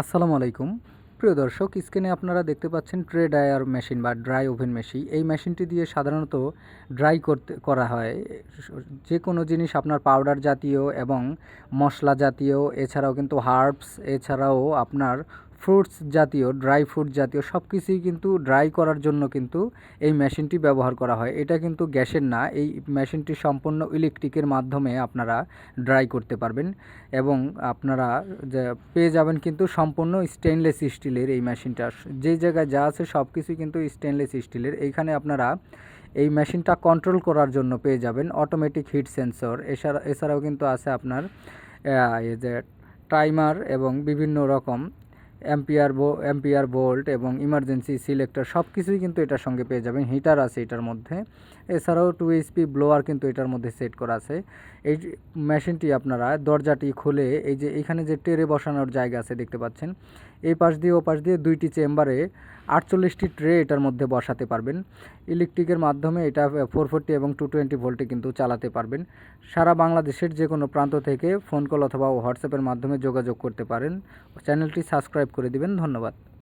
আসসালামু আলাইকুম। প্রিয় দর্শক, স্ক্রিনে আপনারা দেখতে পাচ্ছেন ট্রে ড্রায়ার মেশিন বা ড্রাই ওভেন মেশিন। এই মেশিনটি দিয়ে সাধারণত ড্রাই করা হয় যে কোনো জিনিস, আপনার পাউডার জাতীয় এবং মশলা জাতীয়, এছাড়াও কিন্তু হার্বস, এছাড়াও আপনার ফ্রুটস জাতীয়, ড্রাই ফ্রুট জাতীয় সব কিছুই কিন্তু ড্রাই করার জন্য কিন্তু এই মেশিনটি ব্যবহার করা হয়। এটা কিন্তু গ্যাসের না, এই মেশিনটি সম্পূর্ণ ইলেকট্রিকের মাধ্যমে আপনারা ড্রাই করতে পারবেন এবং আপনারা যে পেয়ে যাবেন কিন্তু সম্পূর্ণ স্টেনলেস স্টিলের এই মেশিনটা। যে জায়গায় যা আছে সব কিছুই কিন্তু স্টেনলেস স্টিলের। এইখানে আপনারা এই মেশিনটা কন্ট্রোল করার জন্য পেয়ে যাবেন অটোমেটিক হিট সেন্সর। এছাড়াও কিন্তু আছে আপনার এই যে টাইমার এবং বিভিন্ন রকম অ্যাম্পিয়ার ভোল্ট এবং ইমার্জেন্সি সিলেক্টর সব কিছুই কিন্তু এটার সঙ্গে পেয়ে যাবেন। হিটার আছে এটার মধ্যে, এছাড়াও 2 HP ব্লোয়ার কিন্তু এটার মধ্যে সেট করা আছে। এই মেশিনটি আপনারা দরজাটি খুলে এই যে এইখানে যে ট্রে বসানোর জায়গা আছে দেখতে পাচ্ছেন, এই পাশ দিয়ে ও পাশ দিয়ে 2টি চেম্বারে 48টি ট্রে এটার মধ্যে বসাতে পারবেন। ইলেকট্রিকের মাধ্যমে এটা 440 এবং 220 ভোল্টে কিন্তু চালাতে পারবেন। সারা বাংলাদেশের যে কোনো প্রান্ত থেকে ফোন কল অথবা হোয়াটসঅ্যাপের মাধ্যমে যোগাযোগ করতে পারেন। চ্যানেলটি সাবস্ক্রাইব করে দিবেন। ধন্যবাদ।